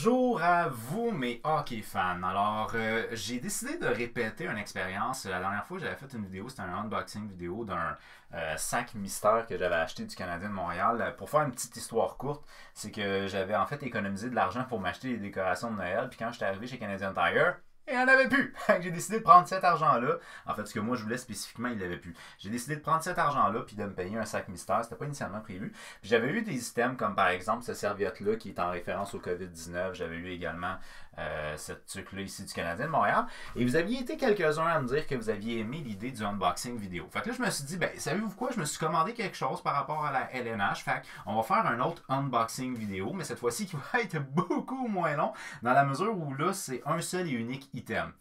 Bonjour à vous mes hockey fans. Alors, j'ai décidé de répéter une expérience. La dernière fois, j'avais fait une vidéo, c'était un unboxing vidéo d'un sac mystère que j'avais acheté du Canadien de Montréal. Pour faire une petite histoire courte, c'est que j'avais en fait économisé de l'argent pour m'acheter des décorations de Noël. Puis quand j'étais arrivé chez Canadian Tire, il n'y en avait plus. J'ai décidé de prendre cet argent-là. En fait, ce que moi je voulais spécifiquement, il l'avait plus. J'ai décidé de prendre cet argent-là puis de me payer un sac mystère. C'était pas initialement prévu. Puis j'avais eu des items comme par exemple cette serviette-là qui est en référence au COVID-19. J'avais eu également cette truc-là ici du Canadien de Montréal. Et vous aviez été quelques-uns à me dire que vous aviez aimé l'idée du unboxing vidéo. Fait que là, je me suis dit, ben, savez-vous quoi? Je me suis commandé quelque chose par rapport à la LNH. Fait qu'on va faire un autre unboxing vidéo, mais cette fois-ci qui va être beaucoup moins long, dans la mesure où là, c'est un seul et unique item.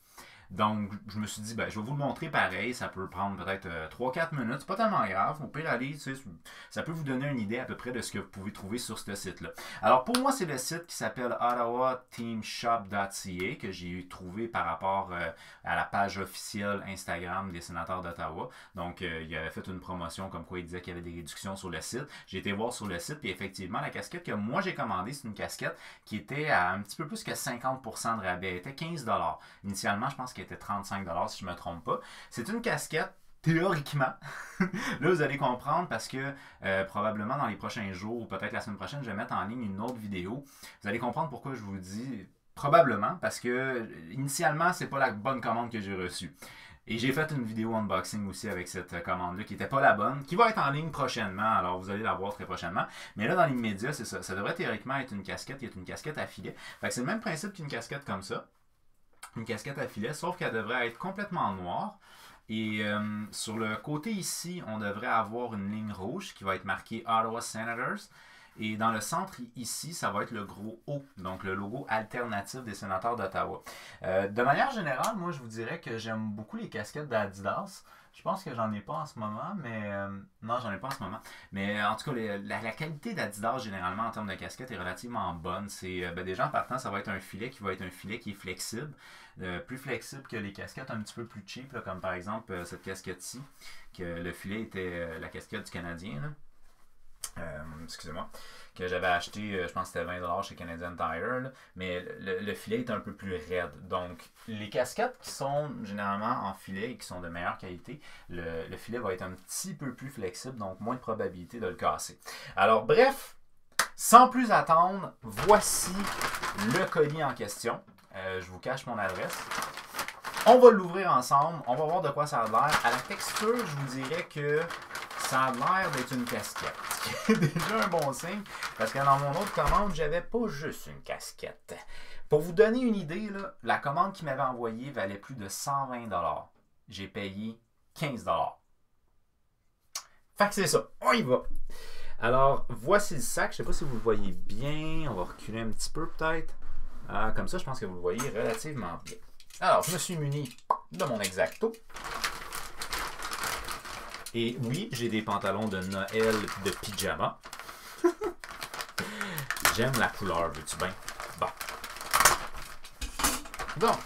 Donc, je me suis dit, ben, je vais vous le montrer pareil. Ça peut prendre peut-être 3-4 minutes. C'est pas tellement grave. Au pire, aller, tu sais, ça peut vous donner une idée à peu près de ce que vous pouvez trouver sur ce site-là. Alors, pour moi, c'est le site qui s'appelle ottawateamshop.ca que j'ai trouvé par rapport à la page officielle Instagram des sénateurs d'Ottawa. Donc, il avait fait une promotion comme quoi il disait qu'il y avait des réductions sur le site. J'ai été voir sur le site, puis effectivement, la casquette que moi j'ai commandée, c'est une casquette qui était à un petit peu plus que 50% de rabais. Elle était 15 $. Initialement, je pense qu'elle était 35 $ si je ne me trompe pas. C'est une casquette théoriquement. Là, vous allez comprendre parce que probablement dans les prochains jours ou peut-être la semaine prochaine, je vais mettre en ligne une autre vidéo. Vous allez comprendre pourquoi je vous dis probablement parce que initialement, c'est pas la bonne commande que j'ai reçue. Et j'ai fait une vidéo unboxing aussi avec cette commande-là qui n'était pas la bonne, qui va être en ligne prochainement, alors vous allez la voir très prochainement. Mais là, dans l'immédiat, c'est ça. Ça devrait théoriquement être une casquette qui est une casquette à filet. Fait que c'est le même principe qu'une casquette comme ça. Une casquette à filet, sauf qu'elle devrait être complètement noire. Et sur le côté ici, on devrait avoir une ligne rouge qui va être marquée Ottawa Senators. Et dans le centre ici, ça va être le gros O, donc le logo alternatif des sénateurs d'Ottawa. De manière générale, moi je vous dirais que j'aime beaucoup les casquettes d'Adidas. Je pense que j'en ai pas en ce moment, mais non, j'en ai pas en ce moment. Mais en tout cas, la qualité d'Adidas généralement en termes de casquette est relativement bonne. C'est déjà en partant, ça va être un filet qui va être un filet qui est flexible, plus flexible que les casquettes un petit peu plus cheap, là, comme par exemple cette casquette-ci, que le filet était la casquette du Canadien. Là. Excusez-moi, que j'avais acheté, je pense que c'était 20 $ chez Canadian Tire, là, mais le filet est un peu plus raide. Donc, les casquettes qui sont généralement en filet et qui sont de meilleure qualité, le filet va être un petit peu plus flexible, donc moins de probabilité de le casser. Alors, bref, sans plus attendre, voici le colis en question. Je vous cache mon adresse. On va l'ouvrir ensemble, on va voir de quoi ça a l'air. À la texture, je vous dirais que ça a l'air d'être une casquette. C'est déjà un bon signe, parce que dans mon autre commande, j'avais pas juste une casquette. Pour vous donner une idée, là, la commande qu'il m'avait envoyée valait plus de 120 $. J'ai payé 15 $. Fait que c'est ça, on y va. Alors, voici le sac. Je sais pas si vous le voyez bien. On va reculer un petit peu peut-être. Comme ça, je pense que vous le voyez relativement bien. Alors, je me suis muni de mon Exacto. Et oui, j'ai des pantalons de Noël de pyjama. J'aime la couleur, veux-tu bien? Bon. Donc,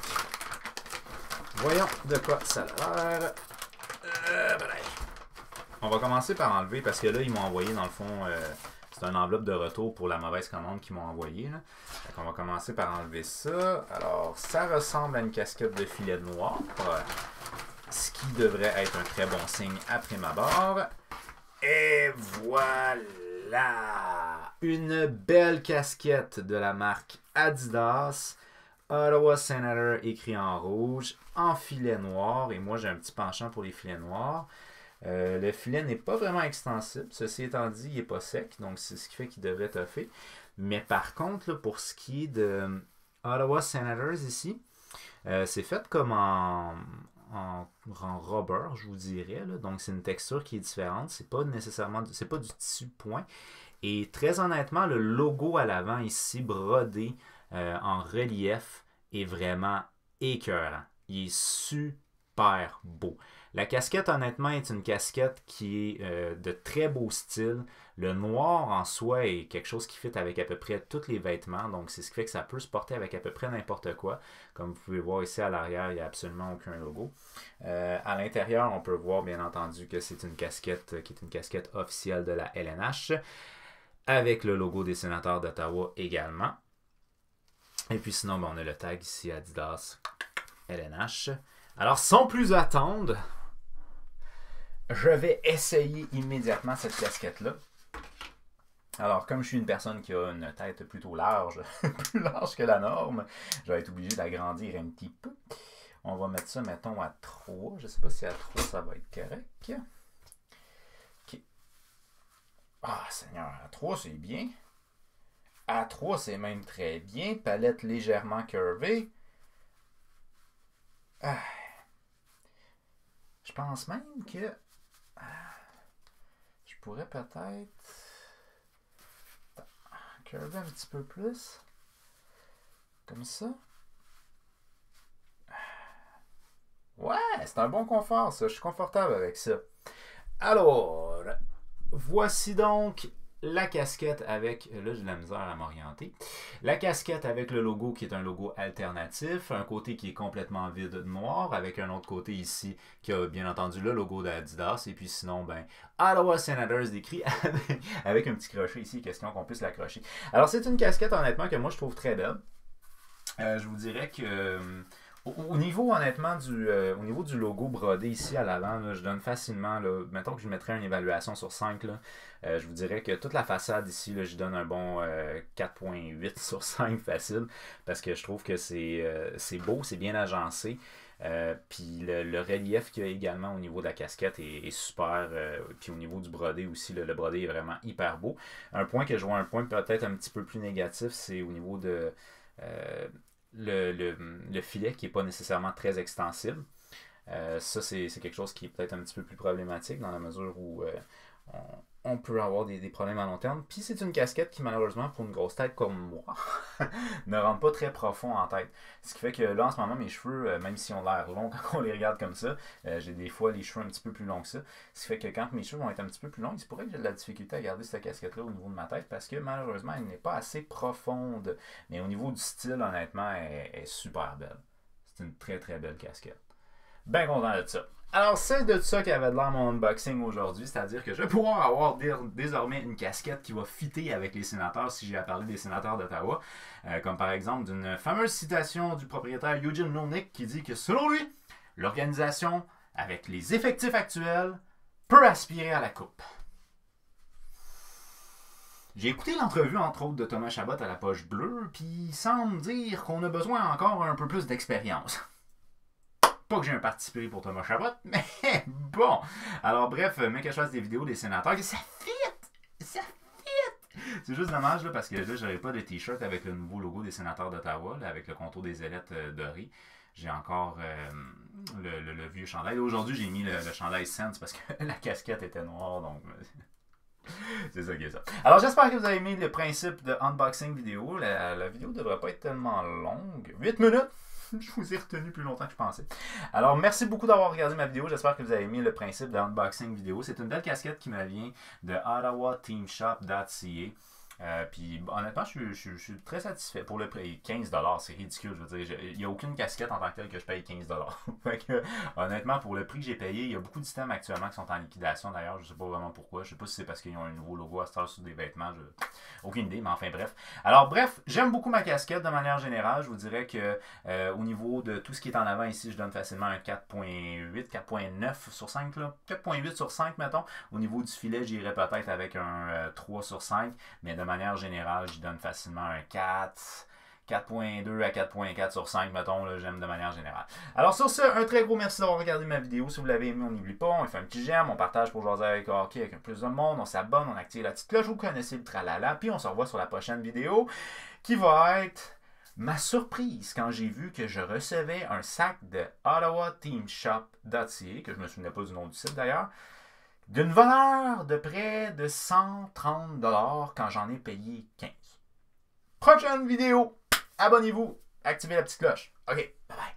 voyons de quoi ça a l'air. On va commencer par enlever, parce que là, ils m'ont envoyé, dans le fond, c'est une enveloppe de retour pour la mauvaise commande qu'ils m'ont envoyée. Donc, on va commencer par enlever ça. Alors, ça ressemble à une casquette de filet noir. Ce qui devrait être un très bon signe après ma barre. Et voilà! Une belle casquette de la marque Adidas. Ottawa Senator écrit en rouge, en filet noir. Et moi, j'ai un petit penchant pour les filets noirs. Le filet n'est pas vraiment extensible. Ceci étant dit, il n'est pas sec. Donc, c'est ce qui fait qu'il devrait toffer. Mais par contre, là, pour ce qui est de Ottawa Senators ici, c'est fait comme en rubber, je vous dirais. Là. Donc, c'est une texture qui est différente. C'est pas nécessairement c'est pas du tissu point. Et très honnêtement, le logo à l'avant ici, brodé en relief, est vraiment écœurant. Il est super beau. La casquette, honnêtement, est une casquette qui est de très beau style. Le noir en soi est quelque chose qui fit avec à peu près tous les vêtements. Donc, c'est ce qui fait que ça peut se porter avec à peu près n'importe quoi. Comme vous pouvez voir ici à l'arrière, il n'y a absolument aucun logo. À l'intérieur, on peut voir bien entendu que c'est une casquette qui est une casquette officielle de la LNH avec le logo des sénateurs d'Ottawa également. Et puis sinon, ben, on a le tag ici Adidas LNH. Alors, sans plus attendre, je vais essayer immédiatement cette casquette-là. Alors, comme je suis une personne qui a une tête plutôt large, plus large que la norme, je vais être obligé d'agrandir un petit peu. On va mettre ça, mettons, à 3. Je ne sais pas si à 3, ça va être correct. OK. Ah, Seigneur, à 3, c'est bien. À 3, c'est même très bien. Palette légèrement curvée. Ah. Je pense même que je pourrais peut-être curver un petit peu plus. Comme ça. Ouais, c'est un bon confort, ça. Je suis confortable avec ça. Alors, voici donc la casquette avec, là j'ai de la misère à m'orienter, la casquette avec le logo qui est un logo alternatif, un côté qui est complètement vide noir, avec un autre côté ici qui a bien entendu le logo d'Adidas, et puis sinon, ben, Ottawa Senators décrit avec un petit crochet ici, question qu'on puisse l'accrocher. Alors c'est une casquette honnêtement que moi je trouve très belle. Je vous dirais que au niveau, honnêtement, au niveau du logo brodé ici à l'avant, là, je donne facilement, là, mettons que je mettrais une évaluation sur 5, là, je vous dirais que toute la façade ici, là, je donne un bon 4.8 sur 5 facile, parce que je trouve que c'est beau, c'est bien agencé. Puis le relief qu'il y a également au niveau de la casquette est super. Puis au niveau du brodé aussi, le brodé est vraiment hyper beau. Un point que je vois, un point peut-être un petit peu plus négatif, c'est au niveau de le filet qui n'est pas nécessairement très extensible. Ça, c'est quelque chose qui est peut-être un petit peu plus problématique dans la mesure où on peut avoir des problèmes à long terme. Puis c'est une casquette qui, malheureusement, pour une grosse tête comme moi, ne rentre pas très profond en tête. Ce qui fait que là, en ce moment, mes cheveux, même si on ont l'air longs quand on les regarde comme ça, j'ai des fois les cheveux un petit peu plus longs que ça. Ce qui fait que quand mes cheveux vont être un petit peu plus longs, il se pourrait que j'ai de la difficulté à garder cette casquette-là au niveau de ma tête parce que, malheureusement, elle n'est pas assez profonde. Mais au niveau du style, honnêtement, elle est super belle. C'est une très, très belle casquette. Bien content de ça. Alors, c'est de ça qu'avait de l'air mon unboxing aujourd'hui, c'est-à-dire que je vais pouvoir avoir désormais une casquette qui va fitter avec les sénateurs si j'ai à parler des sénateurs d'Ottawa, comme par exemple d'une fameuse citation du propriétaire Eugene Melnyk qui dit que selon lui, l'organisation, avec les effectifs actuels, peut aspirer à la coupe. J'ai écouté l'entrevue, entre autres, de Thomas Chabot à la Poche Bleue, puis il semble dire qu'on a besoin encore un peu plus d'expérience. Pas que j'ai un parti pris pour Thomas Chabot, mais bon. Alors bref, mais que je fasse des vidéos des sénateurs, ça fit! Ça fit! C'est juste dommage là, parce que là, j'aurais pas de t-shirt avec le nouveau logo des sénateurs d'Ottawa, avec le contour des ailettes dorées. J'ai encore le vieux chandail. Aujourd'hui, j'ai mis le chandail Sense parce que la casquette était noire, donc c'est ça qui est ça. Alors j'espère que vous avez aimé le principe de unboxing vidéo. La vidéo devrait pas être tellement longue. 8 minutes! Je vous ai retenu plus longtemps que je pensais. Alors, merci beaucoup d'avoir regardé ma vidéo. J'espère que vous avez aimé le principe d'unboxing vidéo. C'est une belle casquette qui me vient de ottawateamshop.ca. Puis honnêtement, je suis très satisfait pour le prix. 15$, c'est ridicule. Je veux dire, il n'y a aucune casquette en tant que telle que je paye 15$. Fait que, honnêtement, pour le prix que j'ai payé, il y a beaucoup d'items actuellement qui sont en liquidation d'ailleurs. Je ne sais pas vraiment pourquoi. Je ne sais pas si c'est parce qu'ils ont un nouveau logo à Star sur des vêtements. Aucune idée, mais enfin bref. Alors bref, j'aime beaucoup ma casquette de manière générale. Je vous dirais que au niveau de tout ce qui est en avant ici, je donne facilement un 4.8, 4.9 sur 5. 4.8 sur 5, mettons. Au niveau du filet, j'irais peut-être avec un 3 sur 5. Mais de manière générale, je donne facilement un 4, 4.2 à 4.4 sur 5, mettons, là, j'aime de manière générale. Alors sur ce, un très gros merci d'avoir regardé ma vidéo. Si vous l'avez aimé, on n'oublie pas, on fait un petit j'aime, on partage pour jaser avec hockey avec un plus de monde, on s'abonne, on active la petite cloche, vous connaissez le tralala, puis on se revoit sur la prochaine vidéo qui va être ma surprise quand j'ai vu que je recevais un sac de ottawateamshop.ca, que je ne me souvenais pas du nom du site d'ailleurs, d'une valeur de près de 130$ quand j'en ai payé 15. Prochaine vidéo, abonnez-vous, activez la petite cloche. OK, bye bye.